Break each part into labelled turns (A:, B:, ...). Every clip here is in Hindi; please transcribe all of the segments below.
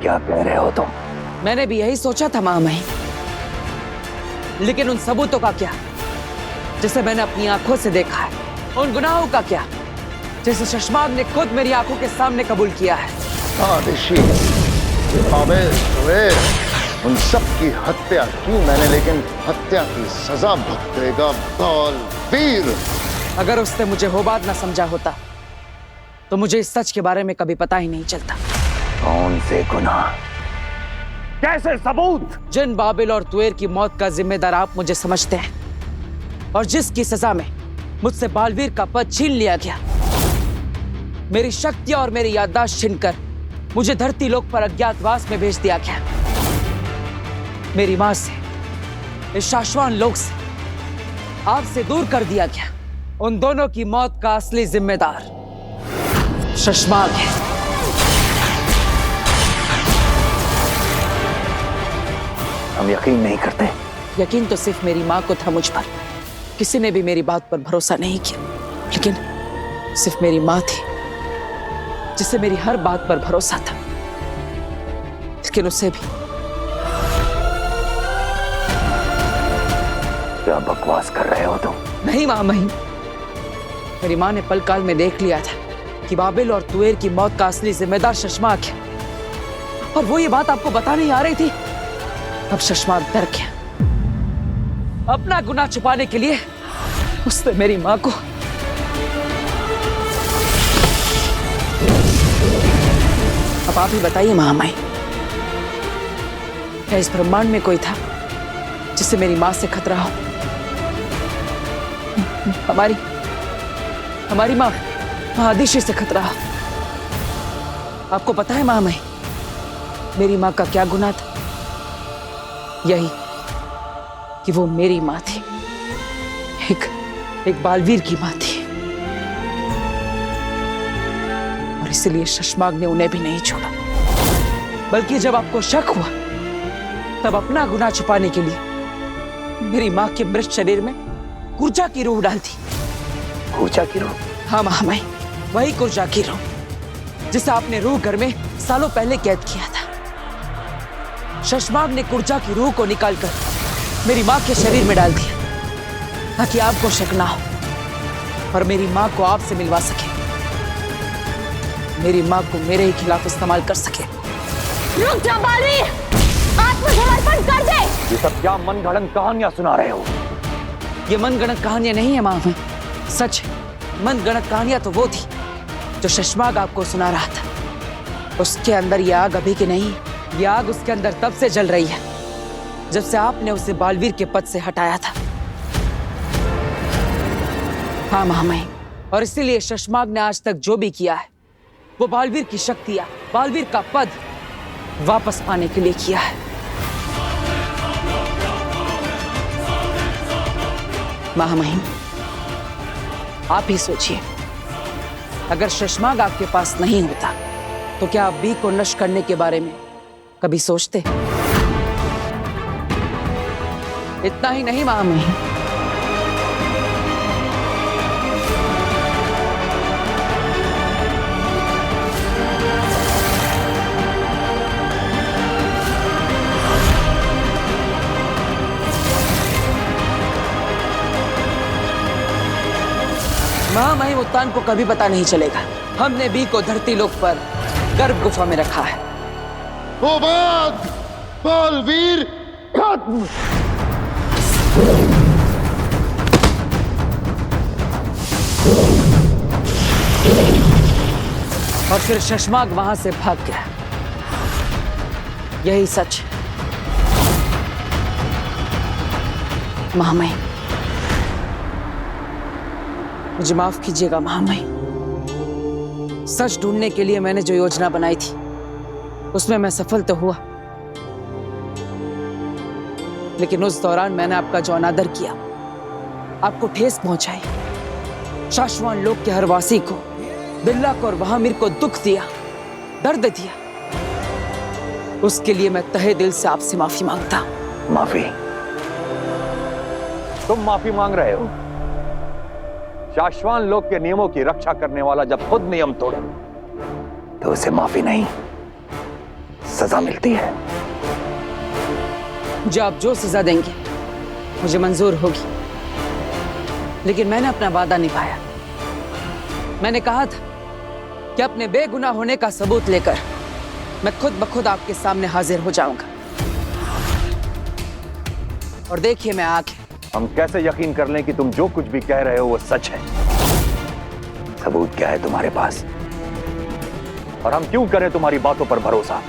A: क्या कह रहे हो तुम?
B: मैंने भी यही सोचा था महामहिम, लेकिन उन सबूतों का क्या जिसे मैंने अपनी आंखों से देखा है? उन गुनाहों का क्या जिसे शशमाग ने खुद मेरी आंखों के सामने कबूल किया है?
C: हाँ ऋषि, आबेल, जुबैर, उन सब की हत्या की मैंने, लेकिन हत्या की सजा भुगतेगा बालवीर।
B: अगर उसने मुझे होबाद ना समझा होता तो मुझे इस सच के बारे में कभी पता ही नहीं चलता।
A: कौन से गुनाह? कैसे सबूत?
B: जिन बाबिल और तुएर की मौत का जिम्मेदार आप मुझे समझते हैं और जिसकी सजा में मुझसे बालवीर का पद छीन लिया गया, मेरी शक्तियां और मेरी याददाश्त छीनकर मुझे धरती लोक पर अज्ञातवास में भेज दिया गया। मेरी मां से, इस शाश्वान लोक से, आपसे दूर कर दिया गया। उन दोनों की मौत का असली जिम्मेदार शशमाग है।
A: हम यकीन नहीं करते।
B: यकीन तो सिर्फ मेरी मां को था मुझ पर, किसी ने भी मेरी बात पर भरोसा नहीं किया। लेकिन सिर्फ मेरी मां थी जिसे मेरी हर बात पर भरोसा था। लेकिन उसे भी।
A: क्या बकवास कर रहे हो तुम?
B: नहीं महामहिम, मेरी मां ने पल काल में देख लिया था कि बाबिल और तुएर की मौत का असली जिम्मेदार शशमाग है, और वो ये बात आपको बता नहीं आ रही थी। अब शशमाग डर गया। अपना गुनाह छुपाने के लिए उसने मेरी मां को अब आप ही बताइए महामाई, क्या इस ब्रह्मांड में कोई था जिससे मेरी मां से खतरा हो? हमारी मां आदिशि से खतरा हो। आपको पता है महामाई, मेरी मां का क्या गुनाह था? यही कि वो मेरी मां थी, एक बालवीर की मां थी, और इसलिए शशमाग ने उन्हें भी नहीं छोड़ा। बल्कि जब आपको शक हुआ तब अपना गुनाह छुपाने के लिए मेरी मां के मृत शरीर में कुर्जा की रूह डाल दी।
A: कुर्जा की रूह?
B: हाँ महामाई, वही कुर्जा की रूह जिसे आपने रूह घर में सालों पहले कैद किया था। शशमाग ने कुर्जा की रूह को निकालकर मेरी मां के शरीर में डाल दिया ताकि आपको शक ना हो और मेरी मां को आपसे मिलवा सके, मेरी मां को मेरे ही खिलाफ इस्तेमाल कर सके।
D: रुक जा बालवीर, आत्मसमर्पण कर दे।
A: ये सब क्या मनगढ़ंत कहानियां सुना रहे हो?
B: ये मनगढ़ंत कहानियां नहीं है मां, सच है। मनगढ़ंत कहानियां तो वो थी जो शशमाग आपको सुना रहा था। उसके अंदर ये आग अभी की नहीं, ये आग उसके अंदर तब से जल रही है जब से आपने उसे बालवीर के पद से हटाया था। हाँ महामहिम, और इसीलिए शशमाग ने आज तक जो भी किया है वो बालवीर की शक्तियां, बालवीर का पद वापस पाने के लिए किया है। महामहिम, आप ही सोचिए, अगर शशमाग आपके पास नहीं होता तो क्या आप बी को नष्ट करने के बारे में कभी सोचते? इतना ही नहीं महामहिम, महामहिम उत्तान को कभी पता नहीं चलेगा। हमने बी को धरती लोक पर गर्भ गुफा में रखा है।
C: होबाद, बालवीर खत्म।
B: और फिर शशमाग वहां से भाग गया। यही सच है महामहिम। मुझे माफ कीजिएगा महामहिम। सच ढूंढने के लिए मैंने जो योजना बनाई थी उसमें मैं सफल तो हुआ, लेकिन उस दौरान मैंने आपका जो अनादर किया, आपको ठेस पहुंचाई, शाश्वान लोक के हर वासी को, बिल्ला को और वहामिर को दुख दिया, दर्द दिया, उसके लिए मैं तहे दिल से आपसे माफी मांगता।
A: माफी? तुम माफी मांग रहे हो? शाश्वान लोक के नियमों की रक्षा करने वाला जब खुद नियम तोड़े तो उसे माफी नहीं, सजा मिलती है।
B: जो आप जो सजा देंगे मुझे मंजूर होगी, लेकिन मैंने अपना वादा निभाया। मैंने कहा था कि अपने बेगुनाह होने का सबूत लेकर मैं खुद ब खुद आपके सामने हाजिर हो जाऊंगा। और देखिए मैं आ गया।
A: हम कैसे यकीन कर लें कि तुम जो कुछ भी कह रहे हो वो सच है? सबूत क्या है तुम्हारे पास? और हम क्यों करें तुम्हारी बातों पर भरोसा?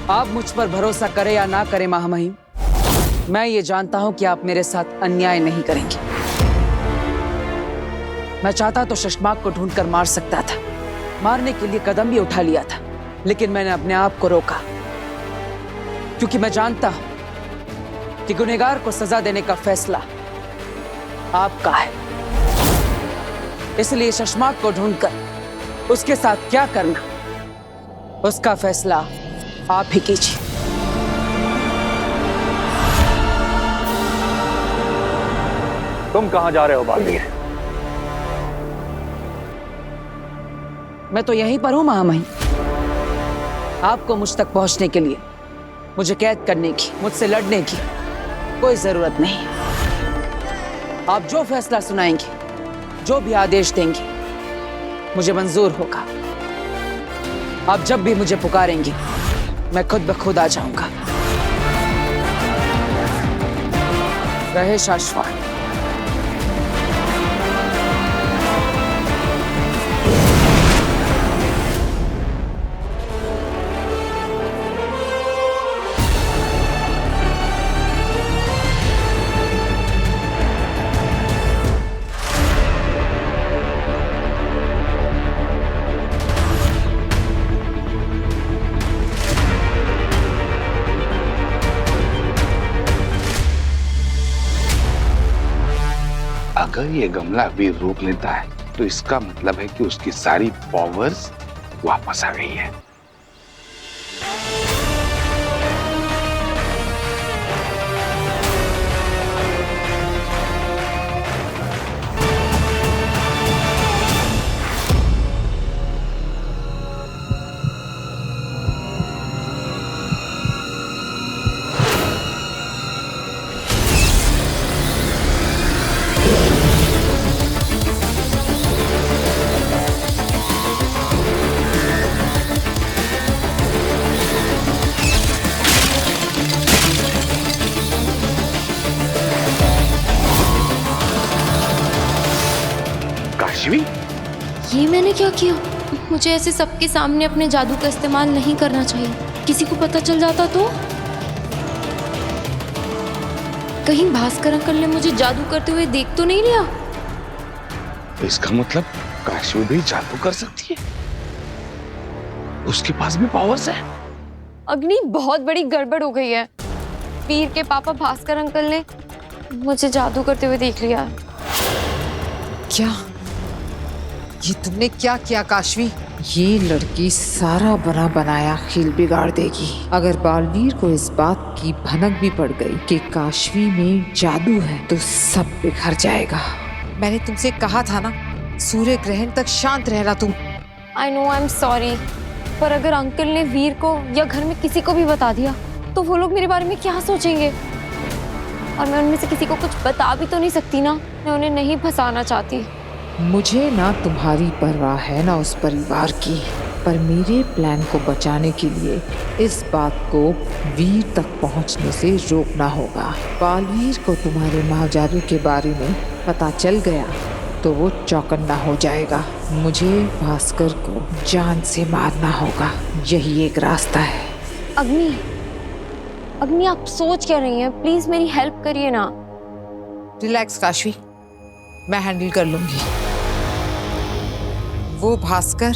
B: आप मुझ पर भरोसा करें या ना करें महामहिम, मैं ये जानता हूं कि आप मेरे साथ अन्याय नहीं करेंगे। मैं चाहता तो शशमाक को ढूंढकर मार सकता था, मारने के लिए कदम भी उठा लिया था, लेकिन मैंने अपने आप को रोका, क्योंकि मैं जानता हूं कि गुनहगार को सजा देने का फैसला आपका है। इसलिए शशमाक को ढूंढकर उसके साथ क्या करना, उसका फैसला आप ही कीजिए।
A: तुम कहां जा रहे हो बालवीर?
B: मैं तो यहीं पर हूं महामहिम। आपको मुझ तक पहुंचने के लिए मुझे कैद करने की, मुझसे लड़ने की कोई जरूरत नहीं। आप जो फैसला सुनाएंगे, जो भी आदेश देंगे, मुझे मंजूर होगा। आप जब भी मुझे पुकारेंगे मैं खुद ब खुद आ जाऊंगा। रहे शाश्वत।
E: अगर ये गमला वीर रोक लेता है तो इसका मतलब है कि उसकी सारी पावर्स वापस आ गई है। काशवी,
D: ये मैंने क्या किया? मुझे ऐसे सबके सामने अपने जादू का इस्तेमाल नहीं करना चाहिए। किसी को पता चल जाता तो? कहीं भास्कर अंकल ने मुझे जादू करते हुए देख तो नहीं लिया?
E: इसका मतलब काशवी भी जादू कर सकती है, उसके पास भी पावर्स है।
D: अग्नि, बहुत बड़ी गड़बड़ हो गई है। वीर के पापा भास्कर अंकल ने मुझे जादू करते हुए देख लिया।
F: क्या? ये तुमने क्या किया काशवी? ये लड़की सारा बना बनाया खेल बिगाड़ देगी। अगर बालवीर को इस बात की भनक भी पड़ गई कि काशवी में जादू है तो सब बिखर जाएगा। मैंने तुमसे कहा था ना, सूर्य ग्रहण तक शांत रहना तुम।
D: I know, I am sorry, पर अगर अंकल ने वीर को या घर में किसी को भी बता दिया तो वो लोग मेरे बारे में क्या सोचेंगे? और मैं उनमें से किसी को कुछ बता भी तो नहीं सकती ना। मैं उन्हें नहीं फंसाना चाहती।
F: मुझे ना तुम्हारी परवाह है ना उस परिवार की, पर मेरे प्लान को बचाने के लिए इस बात को वीर तक पहुंचने से रोकना होगा। बालवीर को तुम्हारे महाजादू के बारे में पता चल गया तो वो चौकन्ना हो जाएगा। मुझे भास्कर को जान से मारना होगा, यही एक रास्ता है।
D: अग्नि, अग्नि, आप सोच क्या रही हैं? प्लीज मेरी हेल्प करिए ना।
F: रिलैक्स काशवी, मैं हैंडल कर लूंगी। वो भास्कर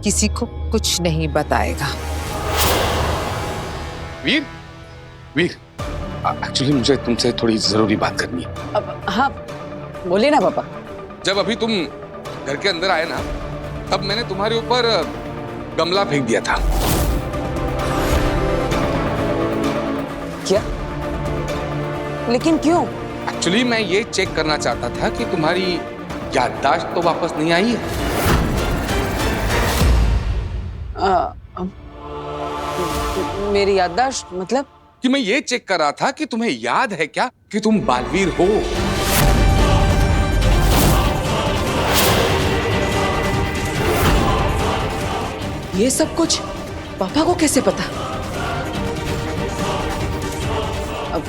F: किसी को कुछ नहीं बताएगा।
E: वीर, वीर, एक्चुअली मुझे तुमसे थोड़ी जरूरी बात करनी है।
B: अब हाँ, बोलिए ना पापा।
E: जब अभी तुम घर के अंदर आए ना, तब मैंने तुम्हारे ऊपर गमला फेंक दिया था।
B: क्या? लेकिन क्यों?
E: एक्चुअली मैं ये चेक करना चाहता था कि तुम्हारी याददाश्त तो वापस नहीं आई है।
B: मेरी याददाश्त मतलब?
E: कि मैं ये चेक कर रहा था कि तुम्हें याद है क्या कि तुम बालवीर हो।
B: ये सब कुछ पापा को कैसे पता? अब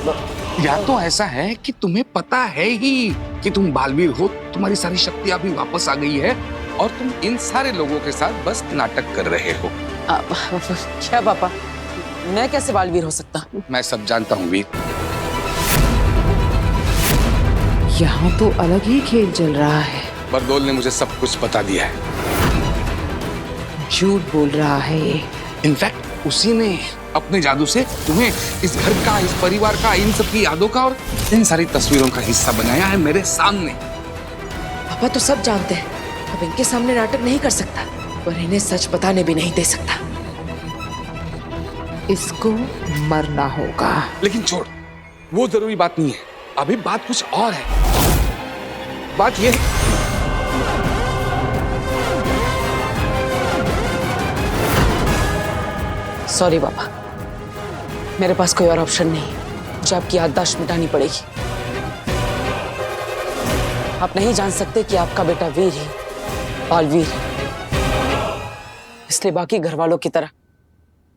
E: या तो ऐसा है कि तुम्हें पता है ही कि तुम बालवीर हो, तुम्हारी सारी शक्तियां भी वापस आ गई है और तुम इन सारे लोगों के साथ बस नाटक कर रहे हो।
B: क्या पापा, मैं कैसे बालवीर हो सकता?
E: मैं सब जानता हूँ वीर।
F: यहाँ तो अलग ही खेल चल रहा है।
E: बरदोल ने मुझे सब कुछ बता दिया है।
F: झूठ बोल रहा है ये।
E: इनफैक्ट उसी ने अपने जादू से तुम्हें इस घर का, इस परिवार का, इन सब की यादों का और इन सारी तस्वीरों का हिस्सा बनाया है मेरे सामने।
B: पापा तो सब जानते हैं, अब इनके सामने नाटक नहीं कर सकता, पर इन्हें सच बताने भी नहीं दे सकता।
F: इसको मरना होगा।
E: लेकिन छोड़, वो जरूरी बात नहीं है। अभी बात कुछ और है। बात ये है
B: सॉरी पापा, मेरे पास कोई और ऑप्शन नहीं, मुझे आपकी याददाश्त मिटानी पड़ेगी। आप नहीं जान सकते कि आपका बेटा वीर ही बालवीर है, इसलिए बाकी घर वालों की तरह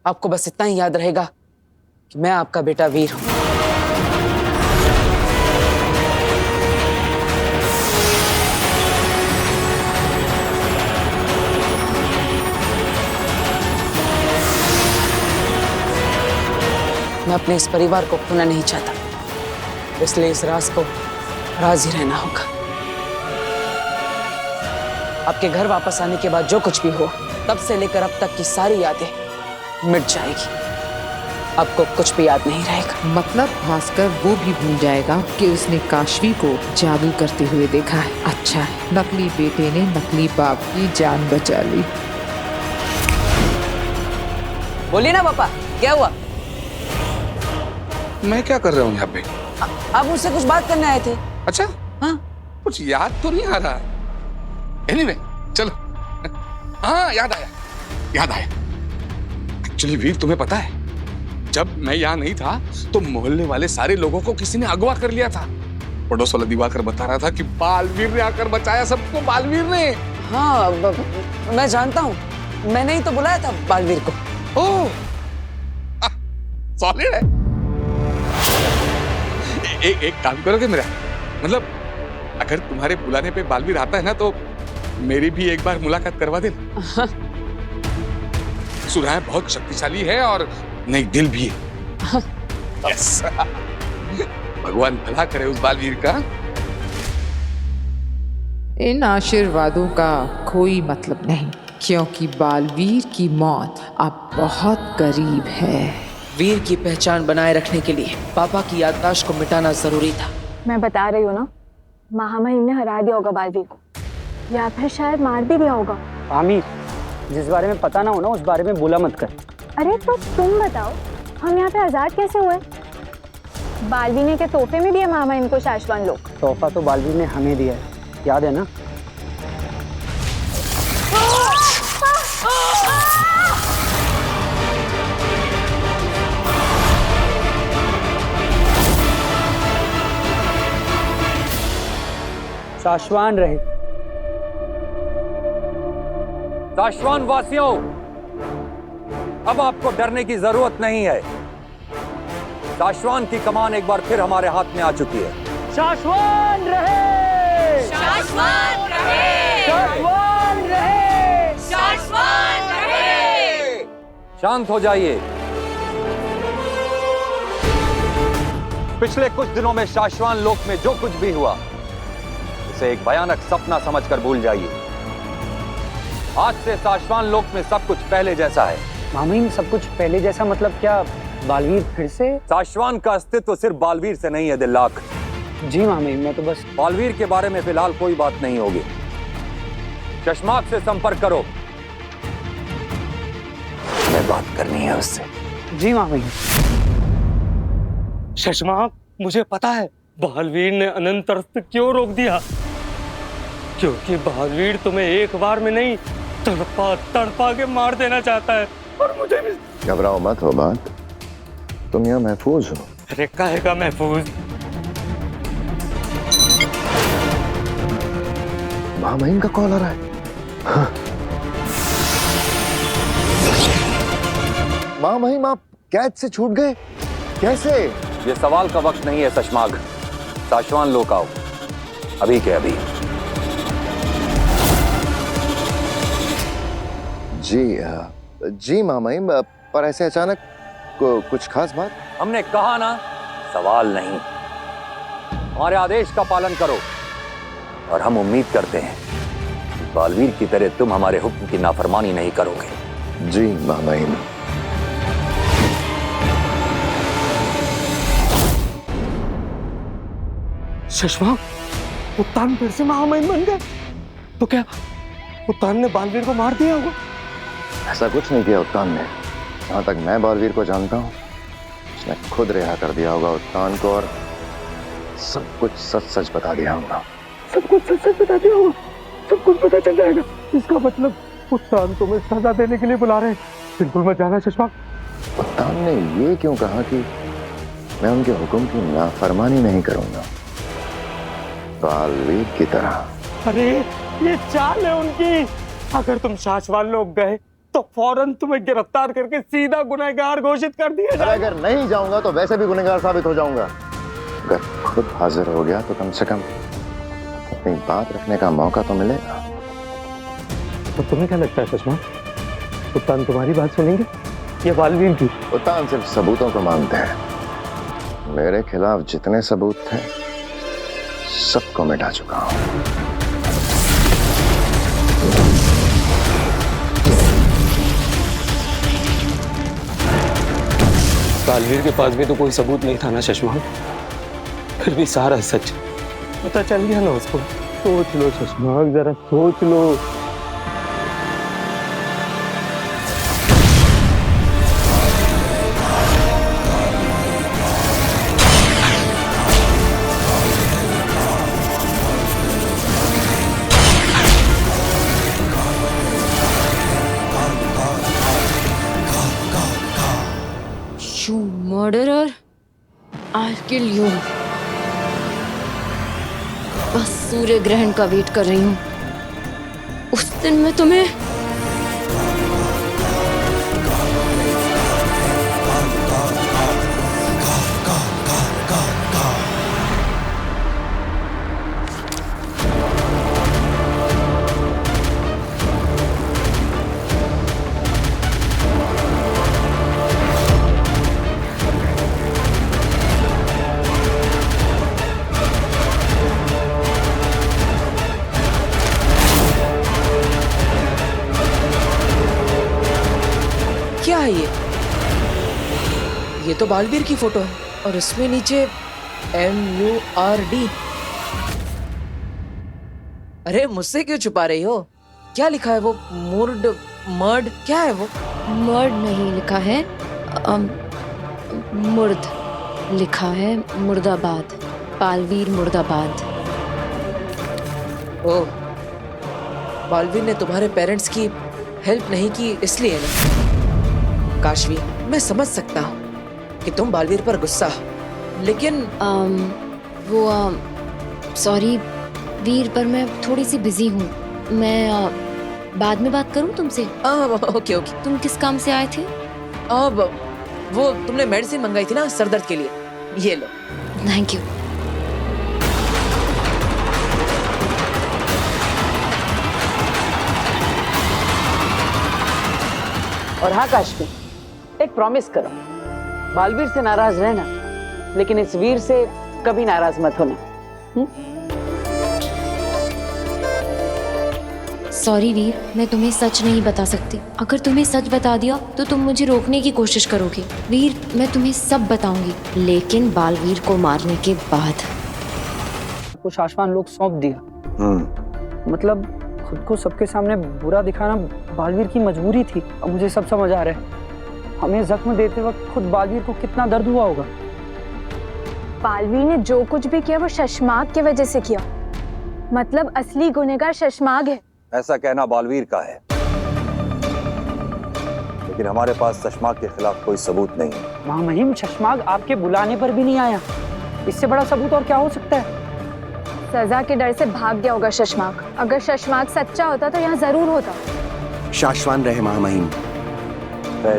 B: आपको बस इतना ही याद रहेगा कि मैं आपका बेटा वीर हूं। मैं अपने इस परिवार को खोना नहीं चाहता, इसलिए इस राज को राज ही रहना होगा। आपके घर वापस आने के बाद जो कुछ भी हो, तब से लेकर अब तक की सारी यादें मिट जाएगी। आपको कुछ भी याद नहीं रहेगा।
F: मतलब भास्कर वो भी भूल जाएगा कि उसने काशवी को जादू करते हुए देखा है। अच्छा है, नकली बेटे ने नकली बाप की जान बचा ली।
B: बोलिए ना पापा, क्या हुआ?
E: मैं क्या कर रहा हूँ यहाँ पे?
B: आप मुझसे कुछ बात करने आए थे?
E: अच्छा,
B: हाँ।
E: कुछ याद तो नहीं आ रहा। एनीवे, चलो। हाँ, याद आया। एक्चुअली वीर, तुम्हें पता है, जब मैं यहाँ नहीं था तो मोहल्ले वाले सारे लोगों को किसी ने अगवा कर लिया था। पड़ोस वाला दिवाकर बता रहा था कि बालवीर ने आकर बचाया सबको, बालवीर ने।
B: हाँ, मैं जानता हूँ, मैंने ही तो बुलाया था बालवीर को।
E: ओह, सॉलिड है। एक काम करोगे मेरा? मतलब अगर तुम्हारे बुलाने पे बालवीर आता है ना, तो मेरी भी एक बार मुलाकात करवा दे। सुना है बहुत शक्तिशाली है और नेक दिल भी है। यस। भगवान भला करे उस बालवीर का।
F: इन आशीर्वादों का कोई मतलब नहीं, क्योंकि बालवीर की मौत अब बहुत करीब है।
B: वीर की पहचान बनाए रखने के लिए पापा की याददाश्त को मिटाना जरूरी था।
G: मैं बता रही हूँ ना, महामहिम ने हरा दिया होगा बालवीर को, या फिर शायद मार भी दिया होगा।
H: आमी, जिस बारे में पता ना हो ना, उस बारे में बोला मत कर।
G: अरे तो तुम बताओ, हम यहाँ पे आजाद कैसे हुए? बालवीर ने के तोहफे में दिया महामहिम को शाश्वान लोग।
H: तोहफा तो बालवीर ने हमें दिया है, याद है ना? शाश्वान रहे।
A: शाश्वान वासियों, अब आपको डरने की जरूरत नहीं है। शाश्वान की कमान एक बार फिर हमारे हाथ में आ चुकी है।
H: शाश्वान रहे!
I: शाश्वात रहे!
H: शाश्वान रहे!
I: शाश्वात रहे!
A: शांत हो जाइए। पिछले कुछ दिनों में शाश्वान लोक में जो कुछ भी हुआ, उसे एक भयानक सपना समझकर भूल जाइए। आज से शाश्वान लोक में सब कुछ पहले जैसा है।
H: मामी, सब कुछ पहले जैसा मतलब क्या? बालवीर फिर से?
A: शाश्वान का अस्तित्व सिर्फ बालवीर से नहीं है दिल्लाख।
H: जी मामी, मैं तो बस
A: बालवीर के बारे में फिलहाल कोई बात नहीं होगी। चश्माक से संपर्क करो, मैं बात करनी है उससे।
H: जी मामी।
J: शशमाक, मुझे पता है बालवीर ने अनंत अर्थ क्यों रोक दिया, क्योंकि बालवीर तुम्हें एक बार में नहीं तड़पा तड़पा के मार देना चाहता है। और मुझे भी।
C: घबराओ मत हो बात, तुम यहाँ महफूज हो।
J: अरे काहेगा महफूज?
C: महामहिम का कॉल आ रहा है। हाँ। महामहिम आप कैद से छूट गए कैसे?
A: ये सवाल का वक्त नहीं है सशमाग। साशवान लोग आओ, अभी के अभी।
C: जी महामहिम, पर ऐसे अचानक कुछ खास बात?
A: हमने कहा ना, सवाल नहीं, हमारे आदेश का पालन करो। और हम उम्मीद करते हैं कि बालवीर की तरह तुम हमारे हुक्म की नाफरमानी नहीं करोगे।
C: जी महामहिम।
J: शशवाक, उत्तान फिर से महामहिम बन गए? तो क्या उत्तान ने बालवीर को मार दिया होगा?
C: ऐसा कुछ नहीं किया उत्तान ने। जहां तक मैं बालवीर को जानता हूँ, उसने खुद रिहा कर दिया होगा उत्तान को और सब कुछ सच सच बता दिया होगा।
J: सब कुछ सच सच बता दिया होगा, सब कुछ पता चल जाएगा। इसका मतलब उत्तान तुम्हें सजा देने के लिए बुला रहे हैं। बिल्कुल मत जाना शशवाक।
C: उत्तान ने ये क्यों कहा कि मैं उनके हुक्म की नाफरमानी नहीं करूंगा, बालवीर की तरह?
J: अरे ये चाल है उनकी। अगर तुम शाश्वान लोग गए तो फौरन तुम्हें गिरफ्तार करके सीधा गुनहगार घोषित कर दिया जाएगा।
C: अगर नहीं जाऊंगा तो वैसे भी गुनहगार साबित हो जाऊंगा। अगर खुद हाजिर हो गया तो कम से कम अपनी बात रखने का मौका तो मिलेगा।
J: तो तुम्हें क्या लगता है सुषमा, उत्तान तुम्हारी बात सुनेंगे या बालवीर की?
C: उत्तान सिर्फ सबूतों को मानते हैं। मेरे खिलाफ जितने सबूत थे सबको मिटा चुका हूं।
J: बालवीर के पास भी तो कोई सबूत नहीं था ना शशमा, फिर भी सारा सच पता चल गया ना उसको। सोच लो शशमा, जरा सोच लो।
D: You murderer, I'll kill you. बस सूर्य ग्रहण का वेट कर रही हूँ। उस दिन मैं तुम्हें
B: क्या है ये तो बालवीर की फोटो है और इसमें नीचे MURD। अरे मुझसे क्यों छुपा रही हो? क्या लिखा है वो? मर्ड क्या है वो?
D: मर्ड नहीं लिखा है, मुर्द लिखा है। मुर्दाबाद, बालवीर मुर्दाबाद।
B: ओह, बालवीर ने तुम्हारे पेरेंट्स की हेल्प नहीं की इसलिए ना? काशवी, मैं समझ सकता हूँ कि तुम बालवीर पर गुस्सा हो, लेकिन
D: सॉरी वीर, पर मैं थोड़ी सी बिजी हूँ। मैं बाद में बात करूँ तुमसे?
B: ओके।
D: तुम किस काम से आए थे?
B: अब वो तुमने मेडिसिन मंगाई थी ना सरदर्द के लिए, ये लो।
D: Thank you.
B: और हाँ काशवी, एक प्रॉमिस करो, बालवीर से नाराज रहना, लेकिन इस वीर से कभी नाराज मत होना।
D: सॉरी वीर, मैं तुम्हें सच नहीं बता सकती। अगर तुम्हें सच बता दिया तो तुम मुझे रोकने की कोशिश करोगे। वीर, मैं तुम्हें सब बताऊंगी, लेकिन बालवीर को मारने के बाद।
H: कुछ आसमान लोग सौंप दिया। मतलब खुद को सबके सामने बुरा दिखाना बालवीर की मजबूरी थी। अब मुझे सब समझ आ रहा है। हमें जख्म देते वक्त खुद बालवीर को कितना दर्द हुआ होगा।
G: बालवीर ने जो कुछ भी किया वो शशमाग की वजह से किया। मतलब असली गुनहगार शशमाग है।
A: ऐसा कहना बालवीर का है, लेकिन हमारे पास चश्मा के खिलाफ कोई सबूत नहीं है।
H: महामहिम, शशमाग आपके बुलाने पर भी नहीं आया। इससे बड़ा सबूत और क्या हो सकता है?
G: सजा के डर से भाग गया होगा शशमाग। अगर शशमाग सच्चा होता तो यहाँ जरूर होता।
K: शाश्वान रहे महामहिम।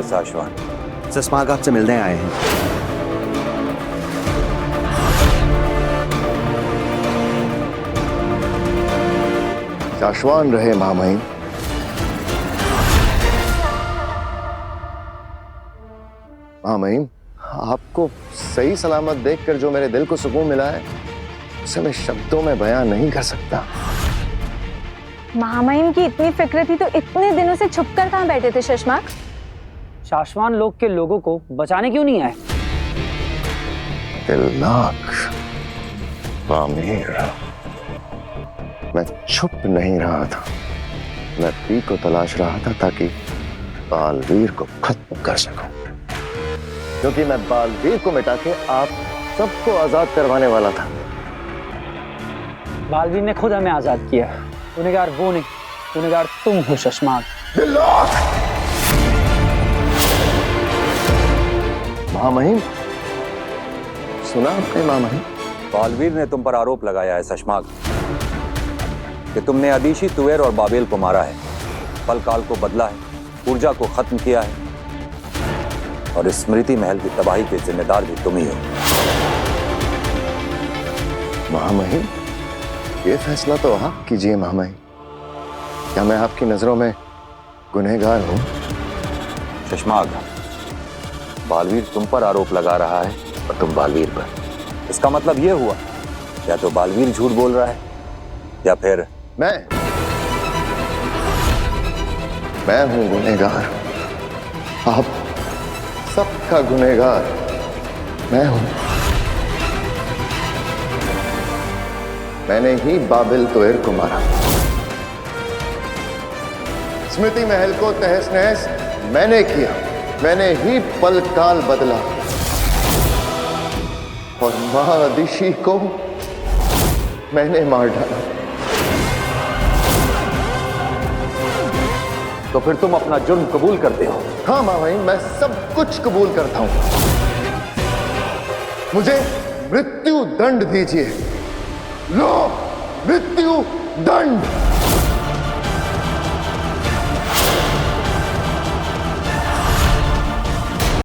A: शाश्वान,
K: शशमाग आपसे मिलने आए हैं।
C: शाश्वान रहे महामहिम। महामहिम, आपको सही सलामत देखकर जो मेरे दिल को सुकून मिला है उसे मैं शब्दों में बयां नहीं कर सकता।
G: महामहिम की इतनी फिक्र थी तो इतने दिनों से छुपकर कहाँ बैठे थे शशमाग?
H: शाश्वान लोग के लोगों को बचाने क्यों नहीं आए?
C: दिलनाक पामीर, मैं छुप नहीं रहा था। मैं पी को तलाश रहा था ताकि बालवीर को खत्म कर सकूं, क्योंकि मैं बालवीर को मिटा के आप सबको आजाद करवाने वाला था।
H: बालवीर ने खुद हमें आजाद किया। गुनहगार वो नहीं, गुनहगार तुम हो शशमाग।
C: महामहिम, सुना आपने महामहिम?
A: बालवीर ने तुम पर आरोप लगाया है शशमाग कि तुमने अदीशी, तुवेर और बाबेल को मारा है, पल काल को बदला है, ऊर्जा को खत्म किया है और स्मृति महल की तबाही के जिम्मेदार भी तुम ही हो।
C: महामहिम, ये फैसला तो आप कीजिए महामहिम। क्या मैं आपकी नजरों में गुनहगार हूं?
A: शशमाग, बालवीर तुम पर आरोप लगा रहा है और तुम बालवीर पर। इसका मतलब यह हुआ या तो बालवीर झूठ बोल रहा है या फिर
C: मैं हूं गुनहगार। आप सबका गुनहगार मैं हूं। मैंने ही बाबिल तुवेर को मारा। स्मृति महल को तहस नहस मैंने किया। मैंने ही पल काल बदला और मां अदिशी को मैंने मार डाला।
A: तो फिर तुम अपना जुर्म कबूल करते हो?
C: हाँ महामहिम, मैं सब कुछ कबूल करता हूं। मुझे मृत्यु दंड दीजिए। लो, मृत्यु दंड।